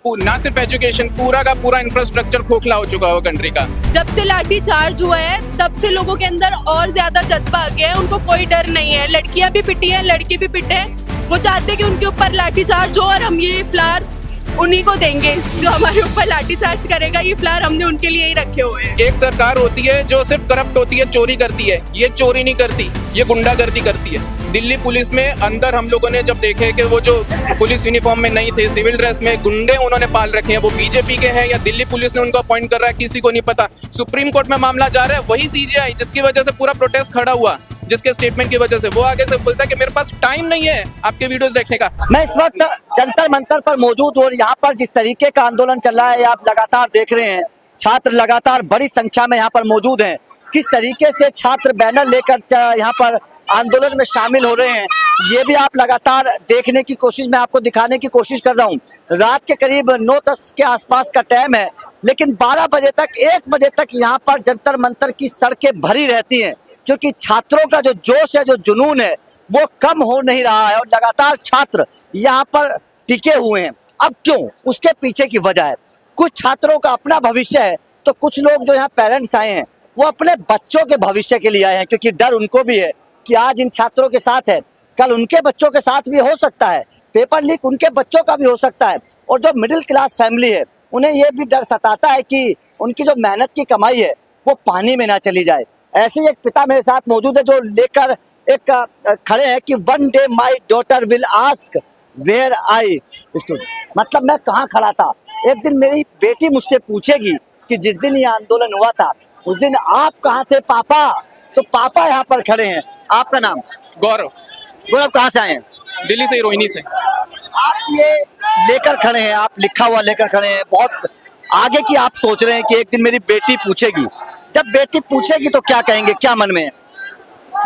ना सिर्फ एजुकेशन, पूरा का पूरा इंफ्रास्ट्रक्चर खोखला हो चुका है कंट्री का। जब से लाठी चार्ज हुआ है तब से लोगों के अंदर और ज्यादा जज्बा आ गया है, उनको कोई डर नहीं है। लड़कियां भी पिटी हैं, लड़के भी पिटे हैं। वो चाहते हैं कि उनके ऊपर लाठी चार्ज हो और हम ये फ्लावर उन्हीं को देंगे जो हमारे ऊपर लाठी चार्ज करेगा। ये फ्लावर हमने उनके लिए ही रखे हुए हैं। एक सरकार होती है जो सिर्फ करप्ट होती है, चोरी करती है। ये चोरी नहीं करती, ये गुंडागर्दी करती है। दिल्ली पुलिस में अंदर हम लोगों ने जब देखे कि वो जो पुलिस यूनिफॉर्म में नहीं थे, सिविल ड्रेस में गुंडे उन्होंने पाल रखे हैं, वो बीजेपी के हैं या दिल्ली पुलिस ने उनको अपॉइंट कर रहा है, किसी को नहीं पता। सुप्रीम कोर्ट में मामला जा रहा है, वही सीजेआई जिसकी वजह से पूरा प्रोटेस्ट खड़ा हुआ, जिसके स्टेटमेंट की वजह से वो आगे से बोलता है कि मेरे पास टाइम नहीं है आपके वीडियोस देखने का। मैं इस वक्त जंतर मंतर पर मौजूद हूँ और यहाँ पर जिस तरीके का आंदोलन चल रहा है आप लगातार देख रहे हैं। छात्र लगातार बड़ी संख्या में यहाँ पर मौजूद हैं। किस तरीके से छात्र बैनर लेकर यहाँ पर आंदोलन में शामिल हो रहे हैं ये भी आप लगातार देखने की कोशिश, मैं आपको दिखाने की कोशिश कर रहा हूँ। रात के करीब 9-10 के आसपास का टाइम है, लेकिन 12 बजे तक 1 बजे तक यहाँ पर जंतर मंतर की सड़कें भरी रहती हैं, क्योंकि छात्रों का जो जोश है, जो जुनून है, वो कम हो नहीं रहा है और लगातार छात्र यहाँ पर टिके हुए हैं। अब क्यों, उसके पीछे की वजह है, कुछ छात्रों का अपना भविष्य है, तो कुछ लोग जो यहाँ पेरेंट्स आए हैं वो अपने बच्चों के भविष्य के लिए आए हैं, क्योंकि डर उनको भी है कि आज इन छात्रों के साथ है, कल उनके बच्चों के साथ भी हो सकता है, पेपर लीक उनके बच्चों का भी हो सकता है। और जो मिडिल क्लास फैमिली है उन्हें ये भी डर सताता है कि उनकी जो मेहनत की कमाई है वो पानी में ना चली जाए। ऐसे ही एक पिता मेरे साथ मौजूद है जो लेकर एक खड़े हैं कि one day my daughter will ask where I stood, मतलब मैं कहाँ खड़ा था, एक दिन मेरी बेटी मुझसे पूछेगी कि जिस दिन ये आंदोलन हुआ था उस दिन आप कहाँ थे पापा। तो पापा यहाँ पर खड़े हैं। आपका नाम? गौरव। गौरव, कहाँ से आए हैं? दिल्ली से, रोहिणी से। आप ये लेकर खड़े हैं, आप लिखा हुआ लेकर खड़े हैं, बहुत आगे की आप सोच रहे हैं कि एक दिन मेरी बेटी पूछेगी। जब बेटी पूछेगी तो क्या कहेंगे, क्या मन में है?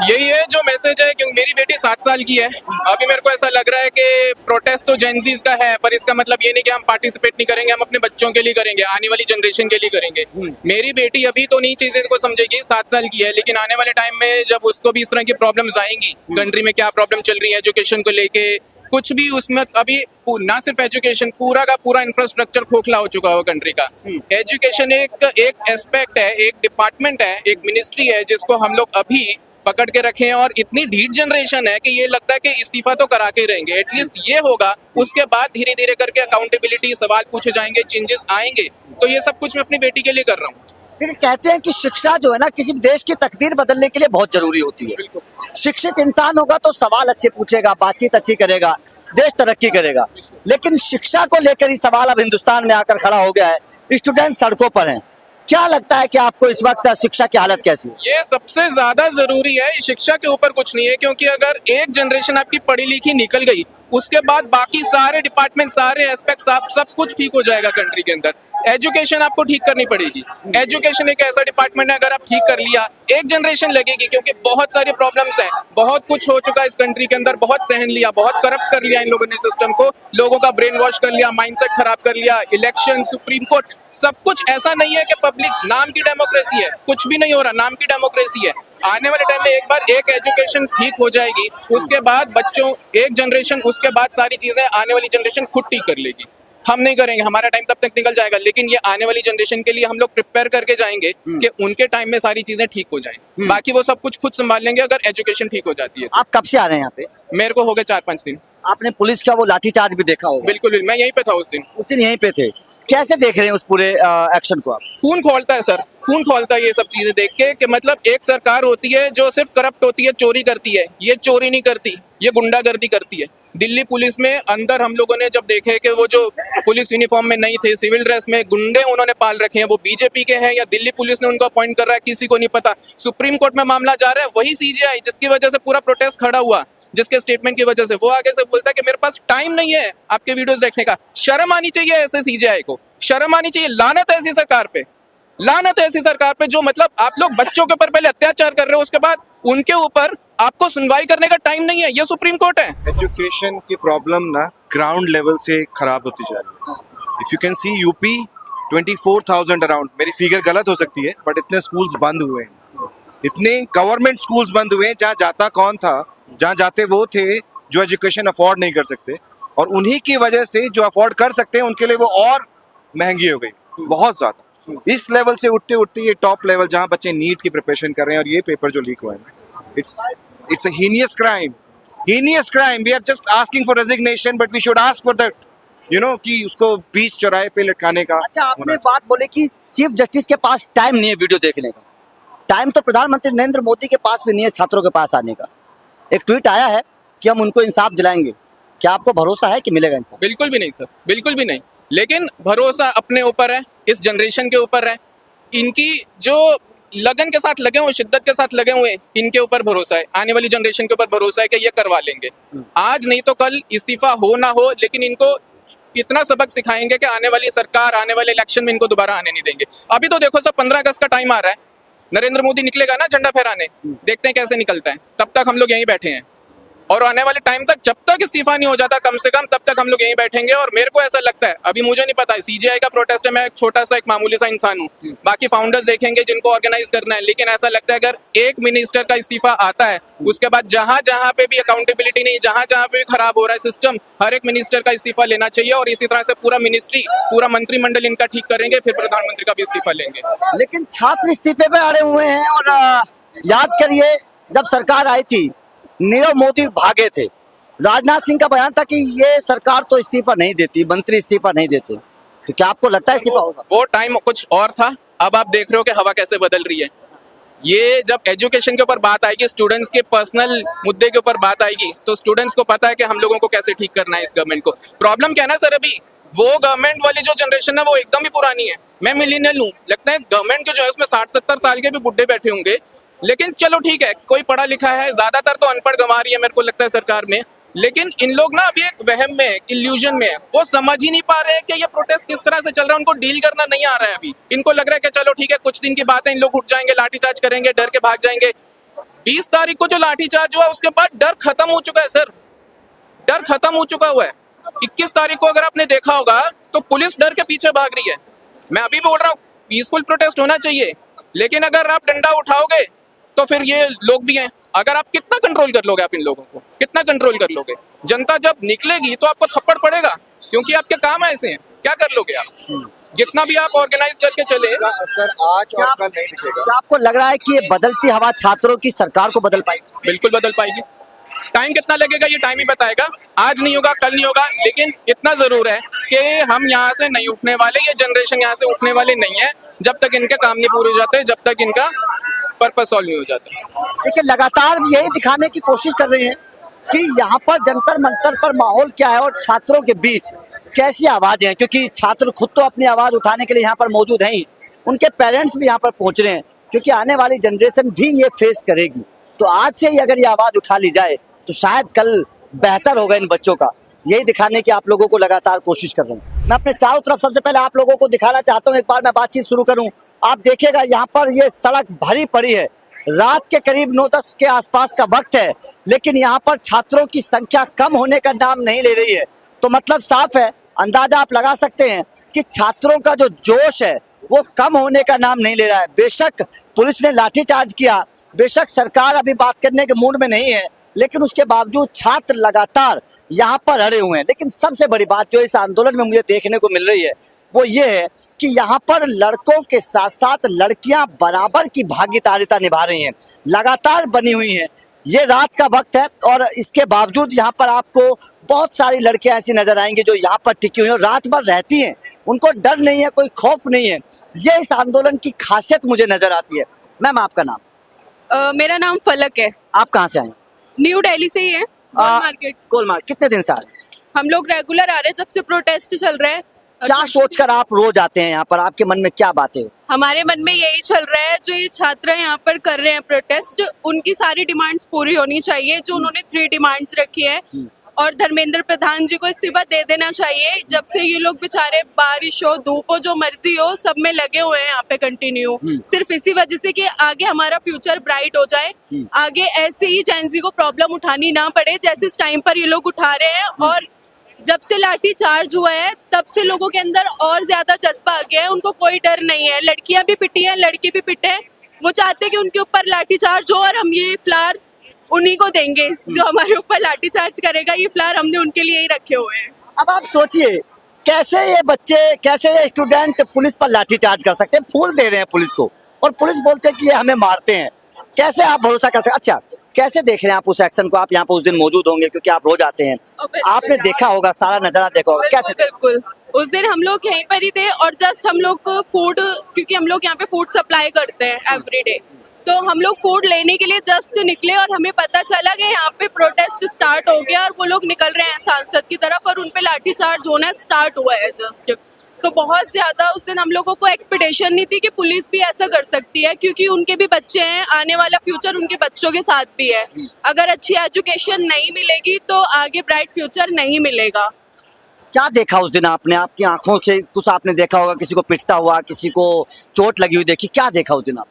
यही है जो मैसेज है, क्योंकि मेरी बेटी 7 साल की है। अभी मेरे को ऐसा लग रहा है कि प्रोटेस्ट तो जेनजीज का है, पर इसका मतलब ये नहीं कि हम पार्टिसिपेट नहीं करेंगे, हम अपने बच्चों के लिए करेंगे, आने वाली जनरेशन के लिए करेंगे। मेरी बेटी अभी तो नहीं चीजें को समझेगी, 7 साल की है, लेकिन आने वाले टाइम में जब उसको भी इस तरह की प्रॉब्लम्स आएंगी, कंट्री में क्या प्रॉब्लम चल रही है एजुकेशन को लेके, कुछ भी उसमें अभी ना सिर्फ एजुकेशन, पूरा का पूरा इंफ्रास्ट्रक्चर खोखला हो चुका है कंट्री का। एजुकेशन एक एस्पेक्ट है, एक डिपार्टमेंट है, एक मिनिस्ट्री है जिसको हम लोग अभी पकड़ के रखे हैं, और इतनी ढीठ जनरेशन है कि ये लगता है कि इस्तीफा तो करा के रहेंगे। एटलीस्ट ये होगा, उसके बाद धीरे धीरे करके अकाउंटेबिलिटी, सवाल पूछे जाएंगे, चेंजेस आएंगे। तो ये सब कुछ मैं अपनी बेटी के लिए कर रहा हूँ। फिर कहते हैं कि शिक्षा जो है ना किसी देश की तकदीर बदलने के लिए बहुत जरूरी होती है। बिल्कुल। शिक्षित इंसान होगा तो सवाल अच्छे पूछेगा, बातचीत अच्छी करेगा, देश तरक्की करेगा। लेकिन शिक्षा को लेकर ही सवाल अब हिंदुस्तान में आकर खड़ा हो गया है। स्टूडेंट सड़कों पर हैं। क्या लगता है कि आपको इस वक्त शिक्षा की हालत कैसी है? ये सबसे ज्यादा जरूरी है, शिक्षा के ऊपर कुछ नहीं है, क्योंकि अगर एक जनरेशन आपकी पढ़ी लिखी निकल गई, उसके बाद बाकी सारे डिपार्टमेंट, सारे एस्पेक्ट, सब कुछ ठीक हो जाएगा कंट्री के अंदर। एजुकेशन आपको ठीक करनी पड़ेगी। एजुकेशन एक ऐसा डिपार्टमेंट है, अगर आप ठीक कर लिया, एक जनरेशन लगेगी, क्योंकि बहुत सारी प्रॉब्लम्स हैं, बहुत कुछ हो चुका है इस कंट्री के अंदर, बहुत सहन लिया, बहुत करप्ट कर लिया इन लोगों ने सिस्टम को, लोगों का ब्रेन वॉश कर लिया, माइंडसेट खराब कर लिया, इलेक्शन, सुप्रीम कोर्ट, सब कुछ। ऐसा नहीं है कि पब्लिक, नाम की डेमोक्रेसी है, कुछ भी नहीं हो रहा, नाम की डेमोक्रेसी है। आने वाले टाइम में एक बार एक एजुकेशन ठीक हो जाएगी, उसके बाद बच्चों, एक जनरेशन, उसके बाद सारी चीजें आने वाली जनरेशन खुद ठीक कर लेगी। हम नहीं करेंगे, हमारा टाइम तब तक निकल जाएगा, लेकिन ये आने वाली जनरेशन के लिए हम लोग प्रिपेयर करके जाएंगे कि उनके टाइम में सारी चीजें ठीक हो जाएं। बाकी वो सब कुछ खुद संभाल लेंगे अगर एजुकेशन ठीक हो जाती है। आप कब से आ रहे हैं यहाँ पे? मेरे को हो गए 4-5 दिन। आपने पुलिस का वो लाठीचार्ज भी देखा होगा? बिल्कुल, मैं यहीं पे था उस दिन। उस दिन यहीं पे थे। कैसे देख रहे हैं उस पूरे एक्शन को आप? खून खौलता है सर, खून खौलता है ये सब चीजें देख के, कि मतलब एक सरकार होती है जो सिर्फ करप्ट होती है, चोरी करती है। ये चोरी नहीं करती, ये गुंडागर्दी करती है। दिल्ली पुलिस में अंदर हम लोगों ने जब देखे कि वो जो पुलिस यूनिफॉर्म में नहीं थे, सिविल ड्रेस में गुंडे उन्होंने पाल रखे हैं, वो बीजेपी के हैं या दिल्ली पुलिस ने उनको अपॉइंट कर रहा है, किसी को नहीं पता। सुप्रीम कोर्ट में मामला जा रहा है, वही सीजेआई जिसकी वजह से पूरा प्रोटेस्ट खड़ा हुआ, जिसके स्टेटमेंट की वजह से वो आगे से बोलता है कि मेरे पास टाइम नहीं है आपके वीडियोस देखने का। शर्म आनी चाहिए ऐसे सीजेआई को, शर्म आनी चाहिए। लानत है ऐसी सरकार पे, लानत है ऐसी सरकार पे जो मतलब आप लोग बच्चों के ऊपर पहले अत्याचार कर रहे हो, उसके बाद उनके ऊपर आपको सुनवाई करने का टाइम नहीं है। ये सुप्रीम कोर्ट है। एजुकेशन की प्रॉब्लम ना ग्राउंड लेवल से खराब होती जा रही है। If you can see UP 24,000 around, मेरी फिगर गलत हो सकती है, बट इतने स्कूल्स बंद हुए हैं, इतने गवर्नमेंट स्कूल्स बंद हुए हैं जहाँ जाता कौन था, जहाँ जाते वो थे जो एजुकेशन अफोर्ड नहीं कर सकते। और उन्हीं की वजह से जो अफोर्ड कर सकते हैं उनके लिए वो और महंगी हो गई, बहुत ज्यादा। इस लेवल से उठते उठते ये टॉप लेवल जहां बच्चे नीट की प्रिपरेशन कर रहे हैं और ये पेपर जो लीक हुआ है, it's a heinous crime, heinous crime. We are just asking for resignation, but we should ask for that, कि उसको बीच चौराहे पे लटकाने का। अच्छा, आपने बात बोले कि चीफ जस्टिस के पास टाइम नहीं है वीडियो देखने का। टाइम तो प्रधानमंत्री नरेंद्र मोदी के पास भी नहीं है छात्रों के पास आने का। एक ट्वीट आया है कि हम उनको इंसाफ दिलाएंगे। क्या आपको भरोसा है कि मिलेगा इंसाफ? बिल्कुल भी नहीं सर, बिल्कुल भी नहीं। लेकिन भरोसा अपने ऊपर है, इस जनरेशन के ऊपर है। इनकी जो लगन के साथ लगे हुए, शिद्दत के साथ लगे हुए, इनके ऊपर भरोसा है, आने वाली जनरेशन के ऊपर भरोसा है कि ये करवा लेंगे। आज नहीं तो कल इस्तीफा हो ना हो, लेकिन इनको इतना सबक सिखाएंगे कि आने वाली सरकार, आने वाले इलेक्शन में इनको दोबारा आने नहीं देंगे। अभी तो देखो सब 15 अगस्त का टाइम आ रहा है, नरेंद्र मोदी निकलेगा ना झंडा फहराने, देखते हैं कैसे निकलता है। तब तक हम लोग यहीं बैठे हैं और आने वाले टाइम तक जब तक इस्तीफा नहीं हो जाता कम से कम, तब तक हम लोग यहीं बैठेंगे। और मेरे को ऐसा लगता है, अभी मुझे नहीं पता है, सीजेआई का प्रोटेस्ट है, मैं एक छोटा सा एक मामूली सा इंसान हूँ, बाकी फाउंडर्स देखेंगे जिनको ऑर्गेनाइज करना है। लेकिन ऐसा लगता है अगर एक मिनिस्टर का इस्तीफा आता है, उसके बाद जहां जहां पे भी अकाउंटेबिलिटी नहीं, जहां जहां पे भी खराब हो रहा है सिस्टम, हर एक मिनिस्टर का इस्तीफा लेना चाहिए। और इसी तरह से पूरा मिनिस्ट्री, पूरा मंत्रिमंडल इनका ठीक करेंगे, फिर प्रधानमंत्री का भी इस्तीफा लेंगे। लेकिन छात्र इस्तीफे पे अड़े हुए हैं। और याद करिए, जब सरकार आई थी नीरव मोदी भागे थे। राजनाथ सिंह का बयान था कि ये सरकार तो इस्तीफा नहीं देती, मंत्री इस्तीफा नहीं देते। तो क्या आपको लगता है इस्तीफा होगा? वो टाइम कुछ और था, अब आप देख रहे हो कि हवा कैसे बदल रही है। ये जब एजुकेशन के ऊपर बात आएगी, स्टूडेंट्स के पर्सनल मुद्दे के ऊपर बात आएगी, तो स्टूडेंट्स को पता है कि हम लोगों को कैसे ठीक करना है इस गवर्नमेंट को। प्रॉब्लम क्या है ना सर, अभी वो गवर्नमेंट वाली जो जनरेशन है वो एकदम ही पुरानी है। मैं मिलीनियल हूँ, लगता है गवर्नमेंट के जो है उसमें 60-70 साल के भी बुढ़े बैठे होंगे। लेकिन चलो ठीक है, कोई पढ़ा लिखा है, ज्यादातर तो अनपढ़ गंवा रही है मेरे को लगता है सरकार में। लेकिन इन लोग ना अभी एक वहम में, इल्यूजन में है, वो समझ ही नहीं पा रहे हैं कि ये प्रोटेस्ट किस तरह से चल रहा है। उनको डील करना नहीं आ रहा है अभी। इनको लग रहा है कि चलो ठीक है, कुछ दिन की बात है, इन लोग उठ जाएंगे, लाठीचार्ज करेंगे, डर के भाग जाएंगे। 20 तारीख को जो लाठीचार्ज हुआ उसके बाद डर खत्म हो चुका है सर, डर खत्म हो चुका हुआ है। 21 तारीख को अगर आपने देखा होगा तो पुलिस डर के पीछे भाग रही है। मैं अभी बोल रहा हूँ पीसफुल प्रोटेस्ट होना चाहिए, लेकिन अगर आप डंडा उठाओगे तो फिर ये लोग भी हैं। अगर आप कितना कंट्रोल कर लोगे, आप इन लोगों को कितना कंट्रोल कर लोगे? जनता जब निकलेगी तो आपको थप्पड़ पड़ेगा, क्योंकि आपके काम ऐसे हैं। क्या कर लोगे आप? जितना भी आप ऑर्गेनाइज करके चले। सर आज और कल नहीं दिखेगा। क्या आपको लग रहा है कि ये बदलती हवा छात्रों की सरकार को बदल पाएगी? बिल्कुल बदल पाएगी। टाइम कितना लगेगा ये टाइम ही बताएगा। आज नहीं होगा, कल नहीं होगा, लेकिन इतना जरूर है कि हम यहाँ से नहीं उठने वाले, ये जनरेशन यहाँ से उठने वाले नहीं है जब तक इनके काम नहीं पूरे हो जाते, जब तक इनका पर्पस सॉल्व नहीं हो जाता। देखिए, लगातार यही दिखाने की कोशिश कर रहे हैं कि यहाँ पर जंतर मंतर पर माहौल क्या है और छात्रों के बीच कैसी आवाजें हैं, क्योंकि छात्र खुद तो अपनी आवाज उठाने के लिए यहाँ पर मौजूद हैं ही, उनके पेरेंट्स भी यहाँ पर पहुंच रहे हैं, क्योंकि आने वाली जनरेशन भी ये फेस करेगी। तो आज से ही अगर ये आवाज उठा ली जाए तो शायद कल बेहतर होगा इन बच्चों का। यही दिखाने की आप लोगों को लगातार कोशिश कर रहे हैं। मैं अपने चारों तरफ सबसे पहले आप लोगों को दिखाना चाहता हूँ, एक बार मैं बातचीत शुरू करूँ। आप देखिएगा यहाँ पर ये सड़क भरी पड़ी है, रात के करीब 9-10 के आसपास का वक्त है, लेकिन यहाँ पर छात्रों की संख्या कम होने का नाम नहीं ले रही है। तो मतलब साफ है, अंदाजा आप लगा सकते हैं कि छात्रों का जो जोश है वो कम होने का नाम नहीं ले रहा है। बेशक पुलिस ने लाठीचार्ज किया, बेशक सरकार अभी बात करने के मूड में नहीं है, लेकिन उसके बावजूद छात्र लगातार यहाँ पर अड़े हुए हैं। लेकिन सबसे बड़ी बात जो इस आंदोलन में मुझे देखने को मिल रही है वो ये है कि यहाँ पर लड़कों के साथ साथ लड़कियां बराबर की भागीदारिता निभा रही हैं, लगातार बनी हुई हैं। ये रात का वक्त है और इसके बावजूद यहाँ पर आपको बहुत सारी लड़कियां ऐसी नजर आएंगी जो यहाँ पर टिकी हुई हैं, रात भर रहती हैं, उनको डर नहीं है, कोई खौफ नहीं है। ये इस आंदोलन की खासियत मुझे नजर आती है। मैम, आपका नाम? मेरा नाम फलक है। आप कहाँ से आए? न्यू दिल्ली से ही है, मार्केट। गोल मार्केट। कितने दिन से आ रहे हैं? हम लोग रेगुलर आ रहे हैं जब से प्रोटेस्ट चल रहा है। क्या सोचकर आप रोज आते हैं यहाँ पर? आपके मन में क्या बातें? हमारे मन में यही चल रहा है, जो ये छात्र यहाँ पर कर रहे हैं प्रोटेस्ट, उनकी सारी डिमांड्स पूरी होनी चाहिए। जो उन्होंने 3 डिमांड्स रखी है, और धर्मेंद्र प्रधान जी को इस्तीफा दे देना चाहिए। जब से ये लोग बेचारे बारिश हो, धूप हो, जो मर्जी हो, सब में लगे हुए हैं यहाँ पे कंटिन्यू, सिर्फ इसी वजह से कि आगे हमारा फ्यूचर ब्राइट हो जाए, आगे ऐसे ही जेंजी को प्रॉब्लम उठानी ना पड़े जैसे इस टाइम पर ये लोग उठा रहे हैं। और जब से लाठी चार्ज हुआ है तब से लोगों के अंदर और ज्यादा जज्बा आ गया है, उनको कोई डर नहीं है। लड़कियां भी पिटी हैं, लड़के भी पिटे हैं, वो चाहते हैं कि उनके ऊपर लाठी चार्ज हो और हम ये फ्लावर उन्हीं को देंगे जो हमारे ऊपर लाठीचार्ज करेगा। ये फ्लावर हमने उनके लिए ही रखे हुए हैं। अब आप सोचिए कैसे ये बच्चे, कैसे ये स्टूडेंट पुलिस पर लाठीचार्ज कर सकते हैं। फूल दे रहे हैं पुलिस को और पुलिस बोलते हैं कि ये हमें मारते हैं। कैसे आप भरोसा कर सकते? अच्छा, कैसे देख रहे हैं आप उस एक्शन को? आप यहाँ पे उस दिन मौजूद होंगे क्योंकि आप रोज आते हैं, आपने देखा होगा, सारा नजारा देखा होगा, कैसे? बिल्कुल, उस दिन हम लोग यहीं पर ही थे और जस्ट हम लोग को फूड, क्योंकि हम लोग यहाँ पे फूड सप्लाई करते हैं एवरीडे, तो हम लोग फूड लेने के लिए जस्ट निकले और हमें पता चला कि यहाँ पे प्रोटेस्ट स्टार्ट हो गया और वो लोग निकल रहे हैं सांसद की तरफ और उन पे लाठीचार्ज होना स्टार्ट हुआ है जस्ट। तो बहुत ज्यादा उस दिन हम लोगों को एक्सपेक्टेशन नहीं थी कि पुलिस भी ऐसा कर सकती है, क्योंकि उनके भी बच्चे हैं, आने वाला फ्यूचर उनके बच्चों के साथ भी है। अगर अच्छी एजुकेशन नहीं मिलेगी तो आगे ब्राइट फ्यूचर नहीं मिलेगा। क्या देखा उस दिन आपने? आपकी आंखों से कुछ आपने देखा होगा, किसी को पिटता हुआ, किसी को चोट लगी हुई देखी, क्या देखा उस दिन आप?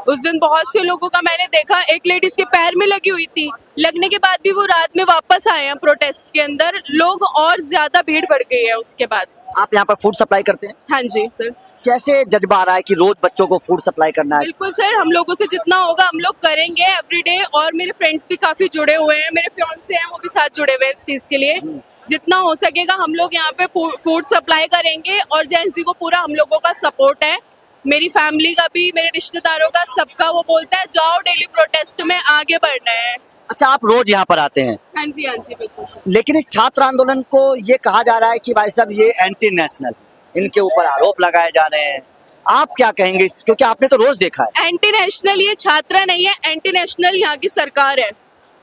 उस दिन बहुत से लोगों का मैंने देखा, एक लेडीज के पैर में लगी हुई थी, लगने के बाद भी वो रात में वापस आए हैं प्रोटेस्ट के अंदर। लोग और ज्यादा भीड़ बढ़ गई है उसके बाद। आप यहाँ पर फूड सप्लाई करते हैं? हाँ जी सर। कैसे जज्बा आ रहा है कि रोज बच्चों को फूड सप्लाई करना है? बिल्कुल सर, हम लोगों से जितना होगा हम लोग करेंगे एवरीडे, और मेरे फ्रेंड्स भी काफी जुड़े हुए हैं, मेरे फियांसे हैं वो भी साथ जुड़े हुए हैं इस चीज के लिए। जितना हो सकेगा हम लोग यहाँ पे फूड सप्लाई करेंगे और जेएनजी को पूरा हम लोगों का सपोर्ट है। मेरी फैमिली का भी, मेरे रिश्तेदारों का, सबका। वो बोलता है जाओ डेली प्रोटेस्ट में आगे बढ़ना है। अच्छा, आप रोज यहाँ पर आते हैं? हाँ जी बिल्कुल सर। लेकिन इस छात्र आंदोलन को ये कहा जा रहा है कि भाई साहब ये एंटी नेशनल, इनके ऊपर आरोप लगाए जा रहे हैं। आप क्या कहेंगे क्योंकि आपने तो रोज देखा है। एंटी नेशनल ये छात्रा नहीं है, एंटी नेशनल यहाँ की सरकार है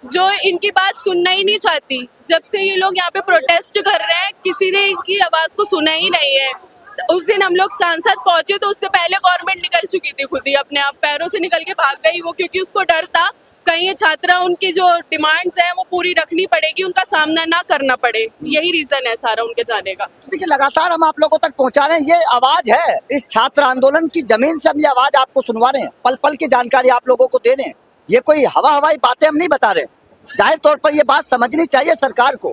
जो इनकी बात सुनना ही नहीं चाहती। जब से ये लोग यहाँ पे प्रोटेस्ट कर रहे हैं किसी ने इनकी आवाज को सुना ही नहीं है। उस दिन हम लोग सांसद पहुंचे तो उससे पहले गवर्नमेंट निकल चुकी थी, खुद ही अपने आप पैरों से निकल के भाग गई वो, क्योंकि उसको डर था कहीं ये छात्रा उनकी जो डिमांड्स हैं वो पूरी रखनी पड़ेगी, उनका सामना ना करना पड़े। यही रीजन है सारा उनके जाने का। देखिए, लगातार हम आप लोगों तक पहुंचा रहे हैं, ये आवाज है इस छात्र आंदोलन की, जमीन से हम ये आवाज आपको सुनवा रहे हैं, पल पल की जानकारी आप लोगों को दे रहे हैं। ये कोई हवाई बातें हम नहीं बता रहे। जाहिर तौर पर ये बात समझनी चाहिए सरकार को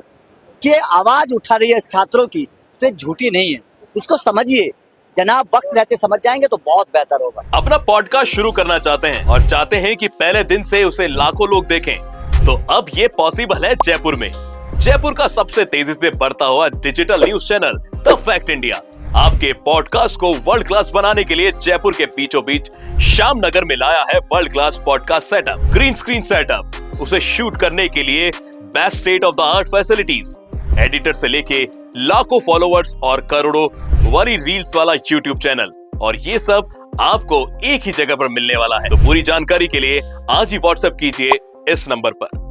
कि आवाज उठा रही है इस छात्रों की, तो ये झूठी नहीं है, इसको समझिए जनाब। वक्त रहते समझ जाएंगे तो बहुत बेहतर होगा। अपना पॉडकास्ट शुरू करना चाहते हैं और चाहते हैं कि पहले दिन से उसे लाखों लोग देखें, तो अब ये पॉसिबल है जयपुर में। जयपुर का सबसे तेजी से बढ़ता हुआ digital news channel the fact India आपके पॉडकास्ट को वर्ल्ड क्लास बनाने के लिए जयपुर के बीचों बीच श्याम नगर में लाया है world class podcast setup, green screen setup, उसे शूट करने के लिए best state of the art facilities, editor से लेके लाखों फॉलोवर्स और करोड़ों वाली रील्स वाला यूट्यूब चैनल, और ये सब आपको एक ही जगह पर मिलने वाला है। तो पूरी जानकारी के लिए आज ही व्हाट्सएप कीजिए इस नंबर पर।